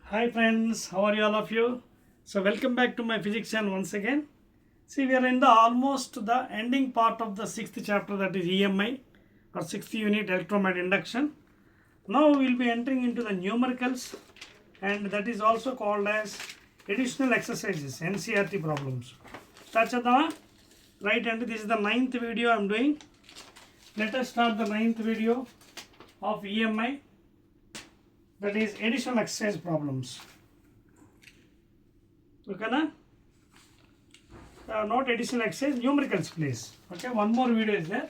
Hi friends, how are you all of you? So welcome back to my physics channel once again. See, we are in the almost the ending part of the sixth chapter, that is EMI or sixth unit electromagnetic induction. Now we will be entering into the numericals, and that is also called as additional exercises, NCRT problems. Start chadama. Right, and this is the ninth video I am doing. Let us start the ninth video of EMI, that is additional exercise problems. Okay na? Not additional exercise, numericals please. Okay, one more video is there.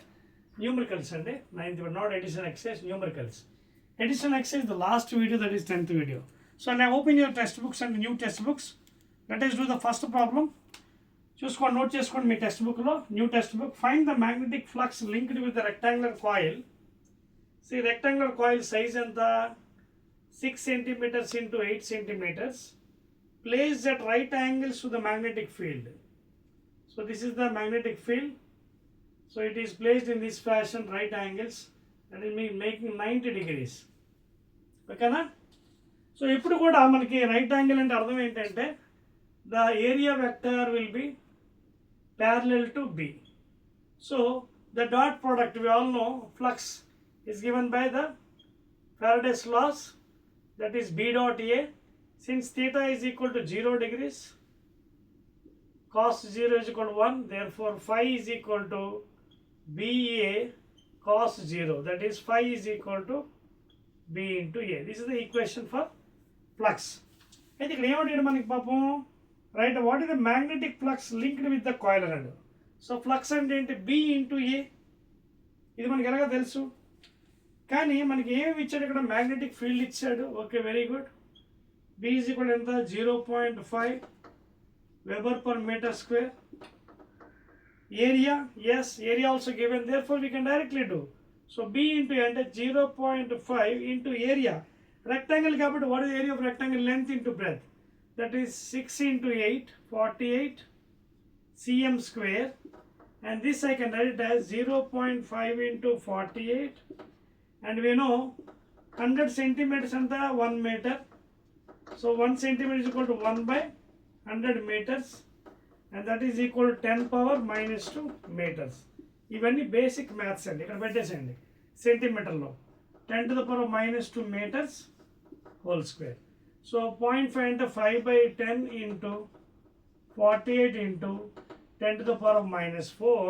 Numericals and ninth, but not additional exercise, numericals. Additional exercise is the last video, that is 10th video. So now open your textbooks and new textbooks. Let us do the first problem. చూసుకోండి, note చేసుకోండి మీ text బుక్లో. New text book. Find the magnetic flux linked with the rectangular coil. See, rectangular coil size ఎంత 6 centimeters into 8 centimeters, placed at right angles to the magnetic field. So this is the magnetic field. So it is placed in this fashion, right angles, and it means making 90 degrees. ఓకేనా? So ఇప్పుడు కూడా మనకి right angle అంటే అర్థం ఏంటంటే the area vector will be parallel to B. So the dot product, we all know flux is given by the Faraday's laws, that is B dot A. Since theta is equal to 0 degrees, cos 0 is equal to 1, therefore phi is equal to BA cos 0, that is phi is equal to B into A. This is the equation for flux. అయితే ఇక్కడ ఏమంటాడు మనకి పాపం, right, what is the magnetic flux linked with the coil అన్నాడు. So flux అంటే ఏంటి? B into A. ఇది మనకి ఎలాగో తెలుసు, కానీ మనకి ఏమి ఇచ్చాడు ఇక్కడ? మ్యాగ్నెటిక్ ఫీల్డ్ ఇచ్చాడు. Okay, very good. B is equal ఎంత? 0.5 weber per metre square. Area, S, area also given, therefore we can directly do. So B into A అంటే 0.5 ఇంటూ ఏరియా. రెక్టాంగిల్ కాబట్టి what is area of rectangle? Length into breath, that is 6 into 8, 48 cm square, and this I can write it as 0.5 into 48, and we know 100 centimeters and 1 meter, so 1 centimeter is equal to 1 by 100 meters, and that is equal to 10 power minus 2 meters. ఇవన్నీ basic maths అండి, ఇక్కడ పెట్టేసేయండి. సెంటీమీటర్లో 10 to the power minus 2 meters whole square. So 0.5 into 5 by 10 into 48 into 10 to the power of minus 4.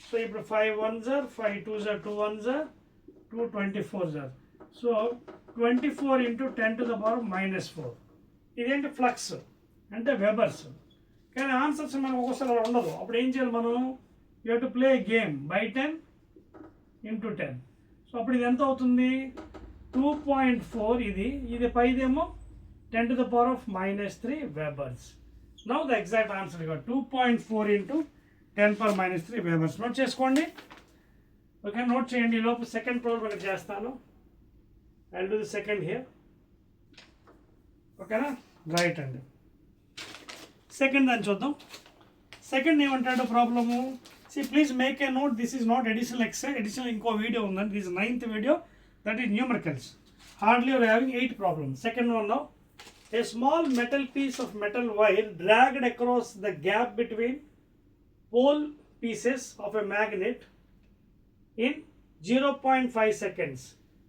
So if 5 ones are 5 twos are 2 ones are 2 24s are. So 24 into 10 to the power of minus 4. ఇదేంటి? Flux అంటే webers. కానీ answers మనకు ఒక్కోసారి ఉండదు. అప్పుడు ఏం చేయాలి మనం? You have to play game by 10 into 10. So అప్పుడు ఇది ఎంత అవుతుంది? 2.4. ఇది పైదేమో 10 to the power of minus 3 webers. Now the exact answer you got 2.4 into 10 power minus 3 webers. Note చేసుకోండి. ఓకే, నోట్ చేయండి. లోపు సెకండ్ ప్రాబ్లం ఇక్కడ చేస్తాను. I do the second here. ఓకేనా? రైట్ అండి. సెకండ్ దాన్ని చూద్దాం. సెకండ్ ఏమంటాడు problem? See, please make a note, this is not additional exercise. Additional ఇంకో వీడియో ఉందండి. This 9th video, that is numericals. Hardly your having 8 problems. Second one now. A small metal piece of metal wire dragged across the gap between pole pieces of a magnet in 0.5 seconds.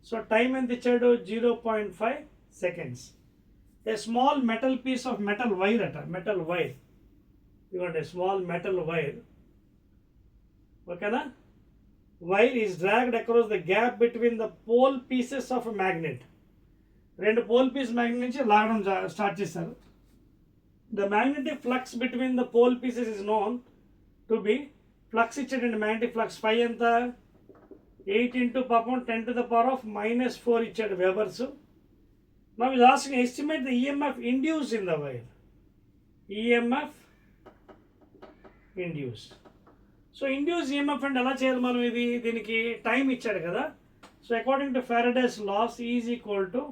So time and the chado 0.5 seconds. A small metal piece of metal wire at metal wire. You want a small metal wire. Okay na? Wire is dragged across the gap between the pole pieces of a magnet. రెండు pole piece magnet నుంచి లాగడం start చేశారు. The magnetic flux between the pole pieces is known to be, flux ఇచ్చాడండి magnetic flux. Phi ఎంత? 8 into పాపం 10 to the power of minus 4 ఇచ్చాడు webers. Now is asking estimate the EMF induce in the wire. EMF induce. So induce EMF అంటే ఎలా చేయాలి మనం? దీనికి time ఇచ్చాడు కదా. So according to Faraday's law is equal to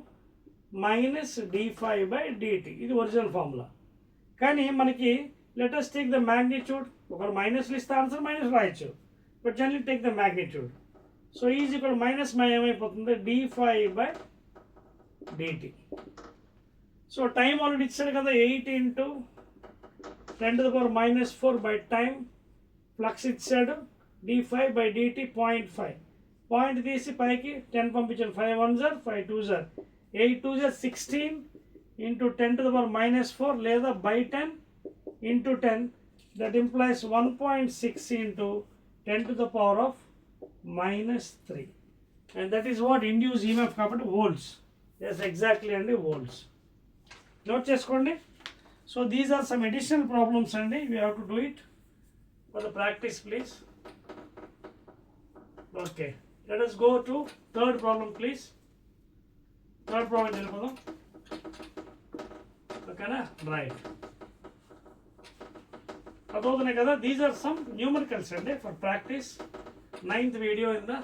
minus d5 by dt. ఇది original formula. కానీ మనకి let us take the magnitude. ఒకరు మైనస్లు ఇస్తే ఆన్సర్ మైనస్ రాయొచ్చు, but generally take the magnitude. So is equal minus ఏమైపోతుంది? d5 by dt. So time already ఇచ్చాడు కదా, 8 into 10 to the power minus 4 by time. Flux ఇచ్చాడు d5/dt 0.5. పాయింట్ తీసి పైకి 10 పంపించాడు. 5 1s are 5 2s are 8 2s are 16 into 10 to the power minus 4 లేదా by 10 into 10. That implies 1.6 into 10 to the power of minus 3. And that is what induced EMF కాబట్టి volts. Yes, exactly అండి, volts. Note చేసుకోండి. So these are some additional problems అండి. We have to do it for the practice, please. Okay, let us go to third problem, please. Third problem వెళ్ళిపోదాం. ఓకేనా, right. అదవుతున్నాయి కదా. These are some numericals అండి for practice. 9th video in the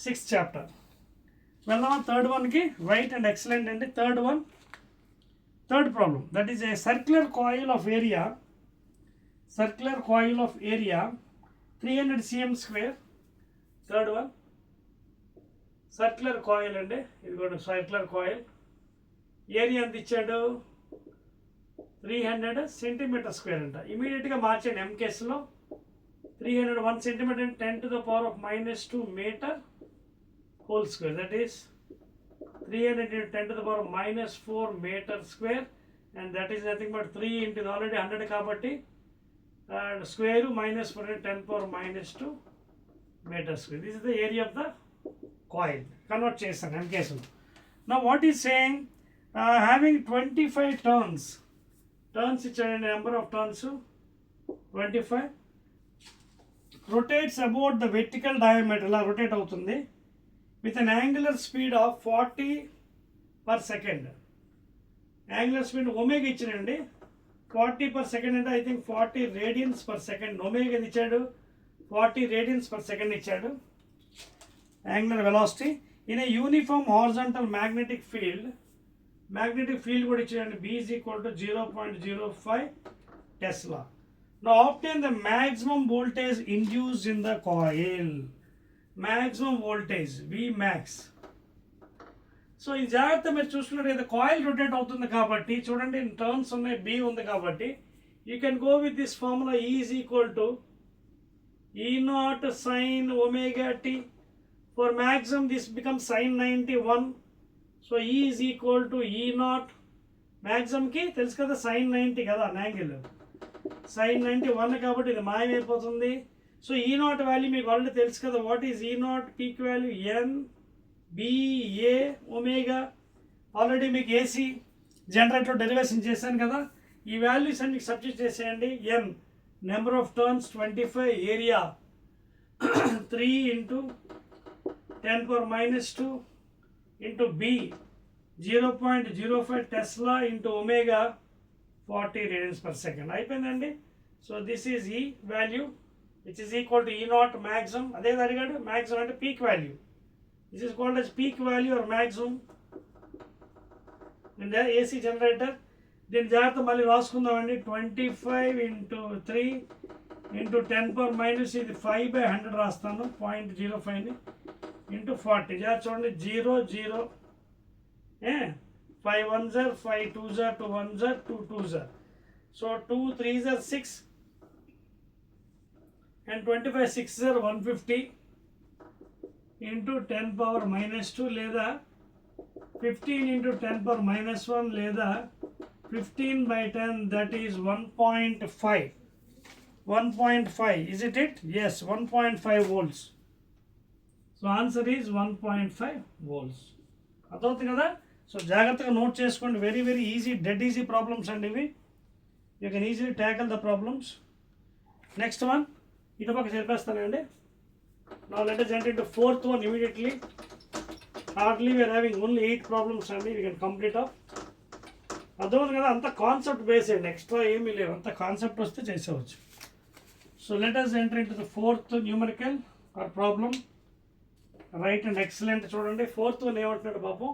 6th chapter. వెళ్దామా third వన్కి. Right and excellent అండి. Third problem, that is a circular coil of area 300 cm square. Third one circular coil అండి. ఇది కూడా circular coil. Area ఎంత ఇచ్చాడు, 300 centimeter square అంట. ఇమీడియట్గా మార్చండి ఎంకేస్లో. 301 centimeter and 10 to the power of minus 2 meter whole square. That is 300 into 10 to the power of minus 4 meter square, and that is nothing but 3 into already 100 కాబట్టి and square minus 4 into 10 power minus 2 meter square. This is the area of the coil. Convert చేస్తాను ఎంకేస్లో. Now what is saying, having 25 turns ఇచ్చాడండి. Number of turns 25. rotates about the vertical diameter, ఇలా rotate అవుతుంది with an angular speed of 40 per second. Angular speed omega ఇచ్చాడండి. 40 per second అంటే I think 40 radians per second. Omega ఇచ్చాడు 40 radians per second ఇచ్చాడు. Angular velocity in a uniform horizontal magnetic field కూడా ఇచ్చాడండి. B is equal to 0.05 Tesla. Now obtain the maximum voltage induced in the coil. Maximum voltage V max. So ఈ జాగ్రత్త మీరు చూసుకున్నట్టు coil rotate అవుతుంది కాబట్టి చూడండి, టర్న్స్ ఉన్నాయి, B ఉంది కాబట్టి you can go with this formula. E is equal to E0 sin omega t. For maximum this becomes sin 91. So E is equal to E0. మ్యాక్సిమంకి తెలుసు కదా sin 90 కదా యాంగిల్. sin 91 కాబట్టి ఇది మాయమైపోతుంది. సో E0 వాల్యూ మీకు already తెలుసు కదా. What is E0 peak value? N BA omega. Already మీకు ఏసీ జనరేటర్లో డెరివేషన్ చేశాను కదా. ఈ వాల్యూస్ అన్ని సబ్స్టిట్యూట్ చేసేయండి. N number of turns 25, area 3 into 10 power minus 2 into B 0.05 Tesla into omega 40 radians per second. అయిపోయిందండి. సో దిస్ ఈజ్ ఈ value which is equal to E0 maximum. అదే అడిగాడు, మ్యాక్సిమం అంటే peak value. This is called as peak value or maximum in the AC generator. దీని జాగ్రత్త మళ్ళీ రాసుకుందామండి. 25 into 3 into 10 power minus ఇది 5/100 రాస్తాను. 0.05 into 40. జాగ్రత్త చూడండి. 0 0 5 1s are 5 2s are 2 1s are 2 2s are. So 2 3s are 6 and 25 6s are 150 into 10 power minus 2 లేదా 15 into 10 power minus 1 లేదా 15/10, that is 1.5. 1.5, is it? Yes, 1.5 volts. So answer is 1.5 volts. అర్థమవుతుంది కదా. So జాగ్రత్తగా note చేసుకోండి. Very very easy, dead easy problems అండి ఇవి. You can easily ట్యాకల్ the problems. Next one ఇటు పక్క చెప్పేస్తానండి. Now let us enter into fourth one immediately. Hardly we are having only 8 problems అండి. We can complete off. అర్థమవుతుంది కదా. అంత concept base అండి, extra ఏమీ లేవు. అంత కాన్సెప్ట్ వస్తే చేసేవచ్చు. So let us enter into the fourth numerical or problem. Right and excellent. చూడండి ఫోర్త్ వన్ ఏమంటున్నాడు పాపం.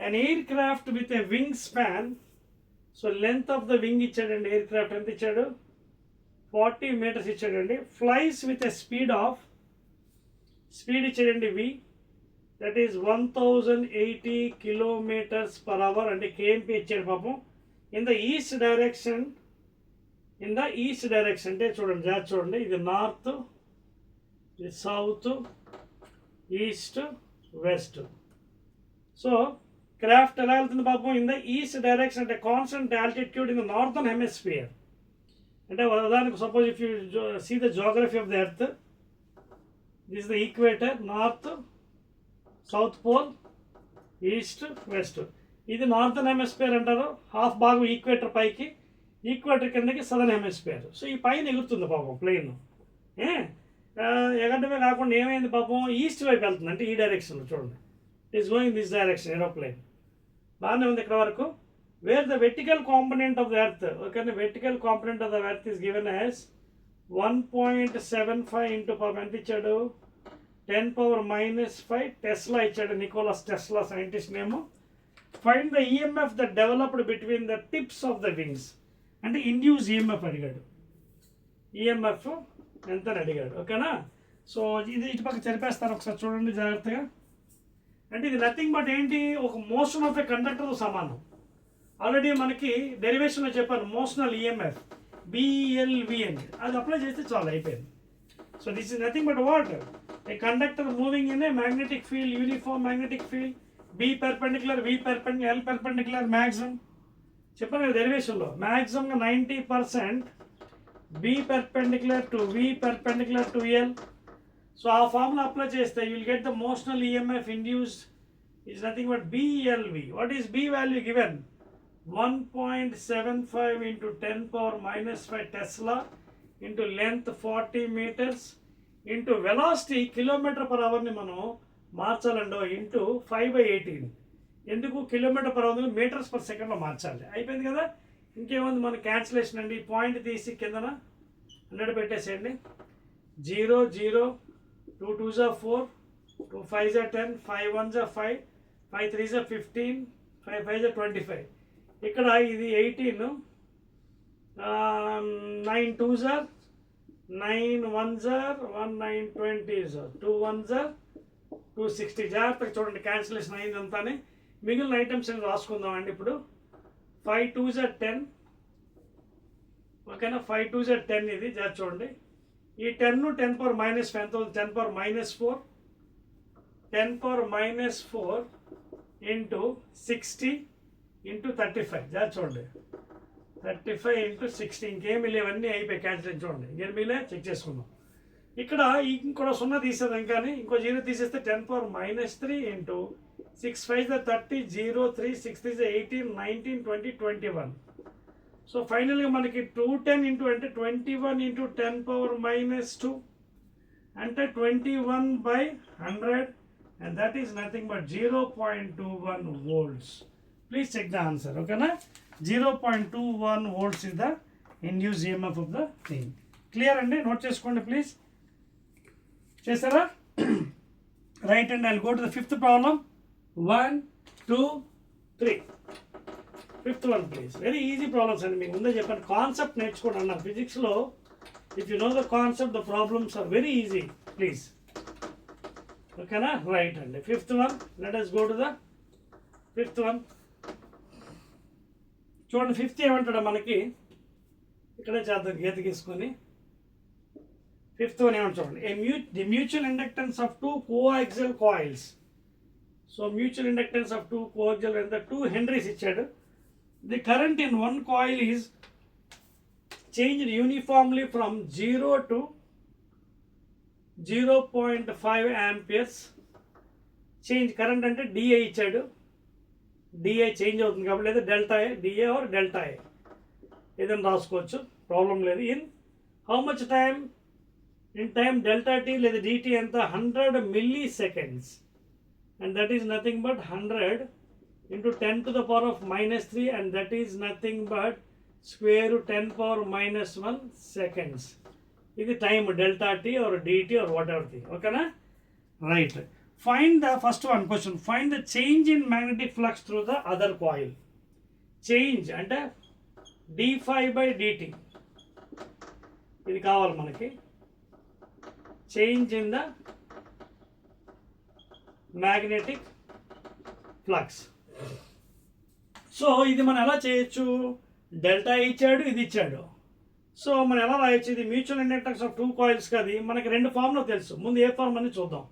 an aircraft with a wing span. So length of the wing ఇచ్చాడండి. ఎయిర్ క్రాఫ్ట్ ఎంత ఇచ్చాడు? 40 meters ఇచ్చాడండి. ఫ్లైస్ విత్ ఎ స్పీడ్ ఇచ్చాడండి V that is 1080 kilometres per hour అంటే KMP ఇచ్చాడు పాపం. ఇన్ ద ఈస్ట్ డైరెక్షన్ అంటే చూడండి జాగ్రత్త చూడండి, ఇది నార్త్, ఇది south, east, west. So craft ఎలా వెళ్తుంది పాపం ఇన్ ద ఈస్ట్ డైరెక్షన్ అంటే constant altitude in the northern hemisphere. అంటే ఉదాహరణకు suppose if you see the geography of the earth, this the equator, north, south pole, east, west. ఇది northern hemisphere అంటారు. Half భాగం equator పైకి, equator కిందకి southern hemisphere. So ఈ పైన ఎగురుతుంది పాపం ప్లేన్. ఎగరడమే కాకుండా ఏమైంది పాపం ఈస్ట్ వైపు వెళ్తుంది, అంటే ఈ డైరెక్షన్లో చూడండి. It is going this direction aeroplane. బాగానే ఉంది ఇక్కడ వరకు. Where the vertical component of the earth, ఓకేనా, vertical component of the earth is given as 1.75 into పాపం ఎంత ఇచ్చాడు, 10⁻⁻5 టెస్లా ఇచ్చాడు, Nicholas Tesla scientist name. Find the EMF the developed between the tips of the wings అంటే induce EMF అడిగాడు. EMF ఎంత అని అడిగాడు, ఓకేనా. సో ఇది ఇటు పక్క చెరిపేస్తాను ఒకసారి చూడండి జాగ్రత్తగా. అంటే ఇది నథింగ్ బట్ ఏంటి, ఒక మోషన్ ఆఫ్ ఎ కండక్టర్తో సమానం. ఆల్రెడీ మనకి డెరివేషన్లో చెప్పాను మోషనల్ ఈఎంఎఫ్ బిఎల్వి అని, అది అప్లై చేస్తే చాలా అయిపోయింది. So this is nothing but what, a conductor moving in a magnetic field, uniform magnetic field, B perpendicular, V perpendicular, L perpendicular, maximum చెప్పాను కదా డెరివేషన్లో, మ్యాక్సిమంగా 90% B perpendicular to V perpendicular to L. So ఆ formula apply చేస్తే you will get the motional EMF induced is nothing but BLV. What is B value given, 1.75 into 10⁻⁻5 tesla into length 40 meters into velocity kilometre per అవర్ని మనం మార్చాలండో into 5/18. ఎందుకు kilometre per hour metres per సెకండ్లో మార్చాలి. అయిపోయింది కదా, ఇంకేముంది మన క్యాన్సిలేషన్ అండి. పాయింట్ తీసి కిందన 100 పెట్టేసేయండి. 0 0 2 2s are 4 2 5s are 10 5 1s are 5 5 3s are 15 5 5s are 25. ఇక్కడ ఇది 18, 9 2s are 9 1s are 1 9 20s are 2 1s are 260. జాగ్రత్తగా చూడండి క్యాన్సిలేషన్ అయిందంతానే. మిగిలిన ఐటమ్స్ అని రాసుకుందామండి ఇప్పుడు. 5 2s are 10, ఓకేనా, 5 2s are 10. ఇది జాగ్రత్త చూడండి. ఈ 10 10⁻⁻5 ఎంత అవుతుంది, 10⁻⁴ 10⁻⁴ ఇంటూ 60 ఇంటూ 35. జాగ్రత్త చూడండి, 35 ఇంటూ 60. ఇంకేమి లేవన్నీ అయిపోయి క్యాన్సిల్ చూడండి, ఇంకేమి లే చెక్ చేసుకుందాం. ఇక్కడ ఇంకో 0 తీసేదాం, కానీ ఇంకో 0 తీసేస్తే 10⁻⁻3 into 6 5s are 30 0 3 6 3s are 18 19 20 21. So ఫైనల్గా మనకి 210 ఇంటూ అంటే 21 ఇంటూ 10⁻⁻2 అంటే 21/100 and that is nothing but 0.21 volts. Please check the answer, okay na. 0.21 volts is the induced EMF of the thing. Clear andi, note cheskondi please. Chesara right, and I'll go to the fifth problem. 1 2 3. Fifth one please. Very easy problems and meeku munde cheppanu concept నేర్చుకోండి అన్న physics లో. If you know the concept, the problems are very easy, please. Okay na, right. And the fifth one, let us go to the fifth one. చూడండి fifth ఏమంటాడు మనకి, ఇక్కడే చేద్దాం గీత గీసుకొని. Fifth one ఏమంటాడు చూడండి, the mutual inductance of 2 coaxial coils. So mutual inductance of 2 coaxial ఎంత 2 henries ఇచ్చాడు. The current in one coil is changed uniformly from 0 to 0.5 amperes. Change current అంటే డిఏ ఇచ్చాడు, డిఏ చేంజ్ అవుతుంది కాబట్టి లేదా delta A, DA or delta A ఏదైనా రాసుకోవచ్చు, problem లేదు. In how much time, in time delta T లేదా DT ఎంత 100 milliseconds, and that is nothing but 100 into 10 to the power of -3, and that is nothing but square root 10⁻⁻1 seconds. ఇది time delta T or DT or whatever thing, ఓకేనా. Right, find the first one question, find the change in magnetic flux through the other coil. Change అంటే d∅/dt, ఇది కావాలి మనకి. Change in the magnetic flux. So ఇది మనం ఎలా చేయొచ్చు, delta ఇచ్చాడు, ఇది ఇచ్చాడు. సో మనం ఎలా రాయొచ్చు, ఇది మ్యూచువల్ ఇండక్టెన్స్ ఆఫ్ 2 కాయిల్స్ కదా. మనకి 2 ఫార్ములా తెలుసు. ముందు ఏ ఫార్ములా అని చూద్దాం.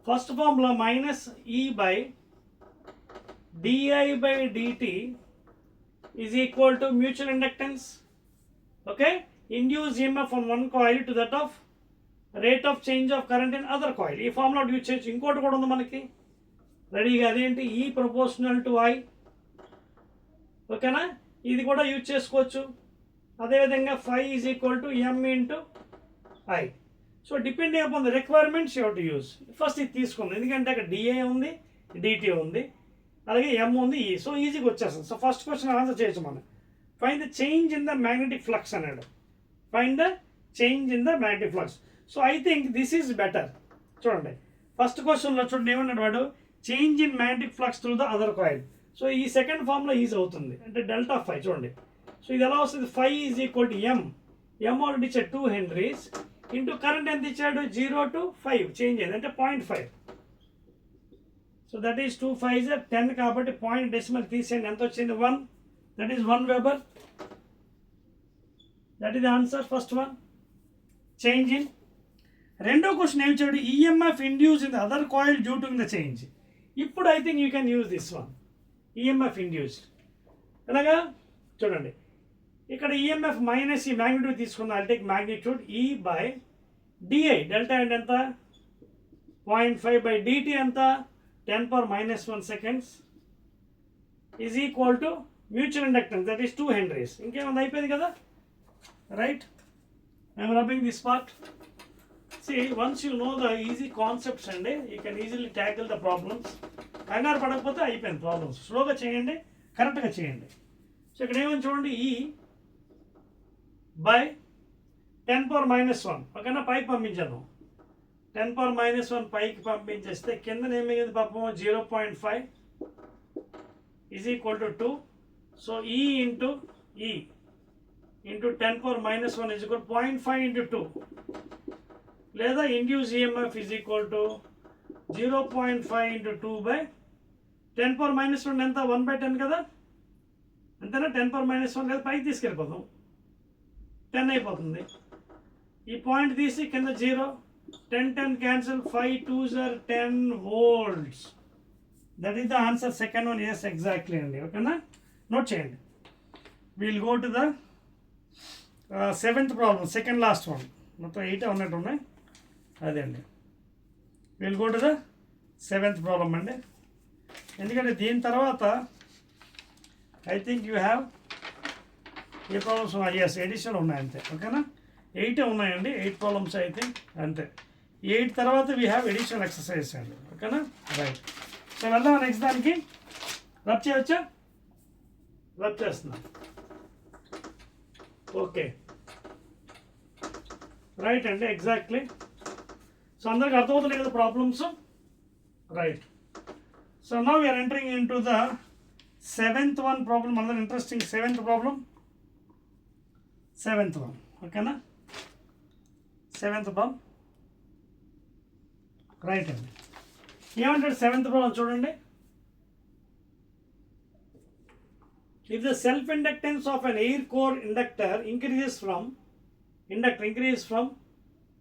First formula minus E by DI by DT is equal to mutual inductance, okay, induce EMF on one coil to that of rate of change of current in other coil. ఈ formula use చేయొచ్చు. ఇంకోటి కూడా ఉంది మనకి రెడీగా, అదేంటి, ఈ proportional to I, ఓకేనా, ఇది కూడా యూజ్ చేసుకోవచ్చు. అదేవిధంగా phi is equal to M into I. So depending upon the requirements you have to use. First ఇది తీసుకుంది, ఎందుకంటే అక్కడ డిఏ ఉంది, డిటి ఉంది, అలాగే ఎం ఉంది, ఈ. సో ఈజీగా వచ్చేస్తుంది. సో ఫస్ట్ క్వశ్చన్ ఆన్సర్ చేయొచ్చు మనం. Find the change in the magnetic flux అన్నాడు. Find the change in the magnetic flux. So I think this is better. చూడండి ఫస్ట్ క్వశ్చన్లో చూడండి ఏమన్నాడు వాడు, change in magnetic flux through the other coil. So ఈ second formula easy అవుతుంది, అంటే delta phi. చూడండి, సో ఇది ఎలా వస్తుంది, phi is equal to M already ఇచ్చాడు 2 హెన్రీస్ ఇంటూ కరెంట్ ఎంత ఇచ్చాడు 0 to 5 చేంజ్ అయింది, అంటే 0.5. సో దట్ ఈస్ 2 5 10 కాబట్టి పాయింట్ డెసిమల్ తీసేయండి, ఎంత వచ్చింది 1, that is 1 weber. That is the answer first one, change in. రెండో క్వశ్చన్ ఏమి ఇచ్చాడు, EMF induce in the other coil due to the change. ఇప్పుడు I think you can use this one, EMF induced. ఎలాగా చూడండి, ఇక్కడ EMF minus ఈ magnitude తీసుకుందాం. I take magnitude E by DI, delta అంటే ఎంత 0.5 బై డిటి ఎంత 10⁻⁻1 seconds is equal to mutual inductance, that is 2 Henry's. ఇంకేమైనా అయిపోయింది కదా, right. I'm rubbing this part. See, once you know the easy concepts అండి, you can easily tackle the problems. కంగారు పడకపోతే అయిపోయింది ప్రాబ్లమ్స్. స్లోగా చేయండి, కరెక్ట్గా చేయండి. సో ఇక్కడ ఏమని చూడండి, ఈ బై 10⁻⁻1, ఓకేనా, పైకి పంపించాను. 10⁻⁻1 పైకి పంపించేస్తే కింద ఏమైంది పాపం 0.5 ఈజ్ ఈక్వల్ టు 2. సో ఈ ఇంటూ 10⁻⁻1 ఈజ్ ఈక్వల్ 0.5 ఇంటూ 2, లేదా induce EMF is equal to 0.5 into 2 by 10⁻⁻1 ఎంత 1/10 కదా, అంతేనా. 10⁻⁻1 లేదా పైకి తీసుకెళ్ళిపోతాం, 10 అయిపోతుంది. ఈ పాయింట్ తీసి కింద 0, 10 cancel, 5 2s are 10 volts. That is the answer, second one. Yes exactly అండి, ఓకేనా, నోట్ చేయండి. Will go to the 7th problem, second last one. మొత్తం 8 ఉన్నట్టు ఉన్నాయి, అదే అండి. Will go to the 7th problem అండి. ఎందుకంటే దీని తర్వాత I think you have a problems ఉన్నాయి, ఎస్ ఎడిషన్ ఉన్నాయి అంతే, ఓకేనా. 8 ఉన్నాయండి, 8 ప్రాబ్లమ్స్ ఐ థింక్ అంతే. 8 తర్వాత వీ హ్యావ్ ఎడిషనల్ ఎక్సర్సైజ్ అండి, ఓకేనా, రైట్. సో వెళ్దాం నెక్స్ట్ దానికి. రబ్ చేయవచ్చా, రబ్ చేస్తున్నాం, ఓకే, రైట్ అండి, ఎగ్జాక్ట్లీ. సో అందరికి అర్థమవుతున్నాయి కదా problems, right. So now we're entering in to the 7th one problem. అందరూ interesting 7th problem, 7th one, ఓకేనా, 7th ప్రాబ్లం, రైట్ అండి. ఏమంటాడు 7th ప్రాబ్లం చూడండి. If the self inductance of an air core inductor increases from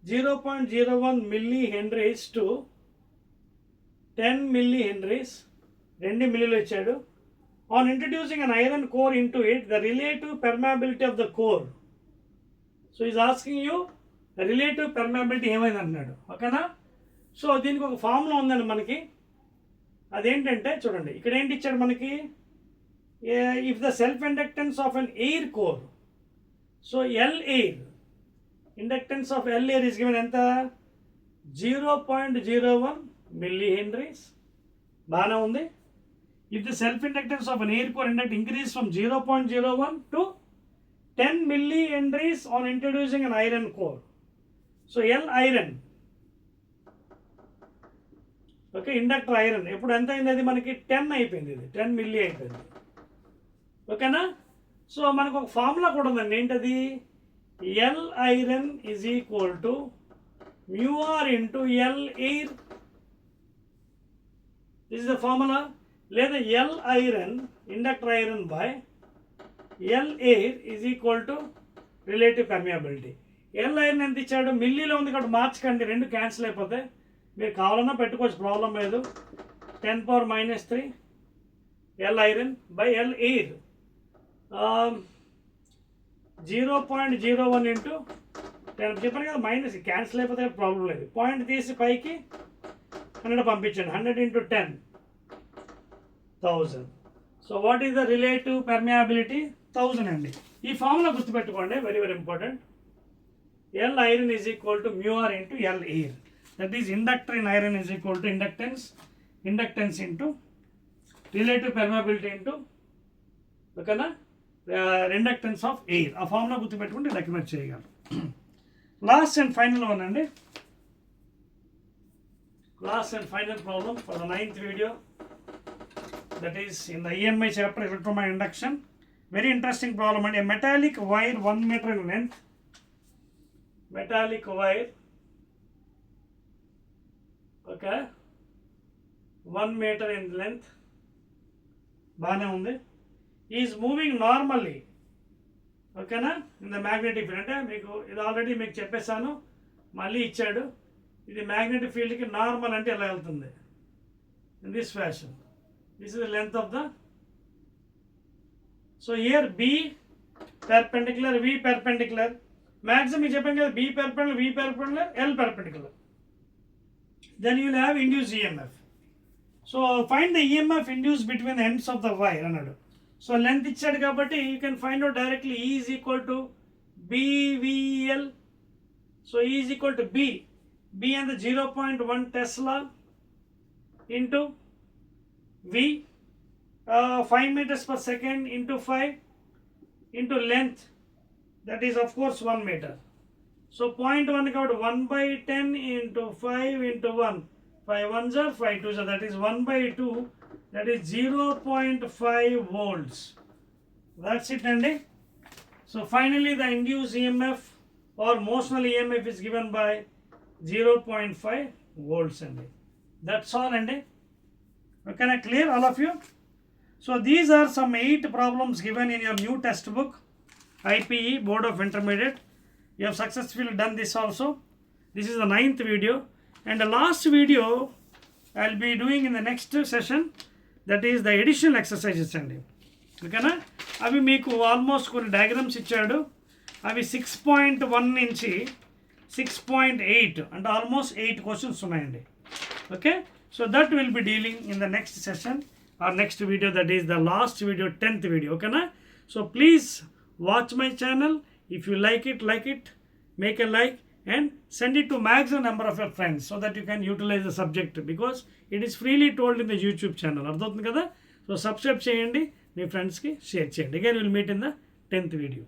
0.01 millihenries to 10 millihenries, 2 మిల్లీలు ఇచ్చాడు. On introducing an iron core into it, the relative permeability of the core. So he is asking you relative permeability ఏమైంది అన్నాడు, ఓకేనా. So దీనికి ఒక formula ఉందండి మనకి. అదేంటంటే చూడండి, ఇక్కడ ఏంటి ఇచ్చాడు మనకి, if the self inductance of an air core, so L air, inductance of L air is given ఎంత 0.01 millihenries, బాగానే ఉంది. If the self-inductance of an air core induct increase from 0.01 to 10 millihenries on introducing an iron core. So L iron, okay, inductor iron ఎప్పుడు ఎంత అయింది, అది మనకి 10 అయిపోయింది, ఇది 10 మిల్లీ అయిపోయింది, ఓకేనా. సో మనకు ఒక ఫార్ములా కూడా ఉందండి, ఏంటది, L iron is equal to μr into L air. This is the formula. లేదా L iron inductor iron by L air is equal to relative permeability. L iron ఎంత ఇచ్చాడు, మిల్లీలో ఉంది కాబట్టి మార్చకండి, రెండు క్యాన్సిల్ అయిపోతాయి. మీరు కావాలన్నా పెట్టుకోవచ్చు, ప్రాబ్లం లేదు. 10⁻³ L iron by L air 0.01 into 10 చెప్పాను కదా, మైనస్ క్యాన్సిల్ అయిపోతే ప్రాబ్లం లేదు. పాయింట్ తీసి పైకి 100 పంపించండి. 100 into 10,000. So what is the relative permeability? 1000 అండి. ఈ ఫార్ములా గుర్తుపెట్టుకోండి, very very important. L iron is equal to mu R into L air. That is inductor in iron is equal to inductance into relative permeability into ఓకేనా inductance of air. ఆ formula గుర్తుపెట్టుకుంటే document చేయగలరు. Last and final one అండి, last and final problem for the 9th video. That is in the EMI chapter, electromagnetic induction. Very interesting problem. And a metallic wire 1 meter in length. Metallic wire, okay, 1 meter in length. బాగానే ఉంది. Is moving normally, ఓకేనా, in the magnetic field. అంటే మీకు ఇది already మీకు చెప్పేశాను, మళ్ళీ ఇచ్చాడు. ఇది మ్యాగ్నెటిక్ ఫీల్డ్కి నార్మల్ అంటే ఎలా వెళ్తుంది, in this fashion. This is the length of the, so here B perpendicular, V perpendicular, maximum is చెప్పండి B perpendicular, V perpendicular, L perpendicular. Then you will have induced EMF. So find the EMF induced between the ends of the wire అన్నాడు. So length ఇచ్చాడు కాబట్టి you can find out directly E is equal to BVL. So E is equal to B and the 0.1 Tesla into V, 5 meters per second into 5 into length, that is of course 1 meter. So 0.1 కాబట్టి 1/10 into 5 into 1, 5 1s are 5 2s are, that is 1/2, that is 0.5 volts. That's it అండి. So finally the induced EMF or motional EMF is given by 0.5 volts అండి. That's all అండి. Okay, clear all of you? So these are some 8 problems given in your new textbook, IPE Board of Intermediate. You have successfully done this also. This is the 9th video, and the last video I'll be doing in the next session, that is the additional exercises అండి. ఓకేనా, అవి మీకు almost కొన్ని diagrams ఇచ్చాడు. అవి 6.1 నుంచి 6.8 అంటే almost 8 questions ఉన్నాయండి. Okay, so that will be dealing in the next session or next video, that is the last video, 10th video. Okay na? So please watch my channel. If you like it, make a like and send it to maximum number of your friends so that you can utilize the subject, because it is freely told in the YouTube channel. అర్థమవుతుంది కదా? So subscribe చేయండి, మీ ఫ్రెండ్స్కి share చేయండి. Again we will meet in the 10th video.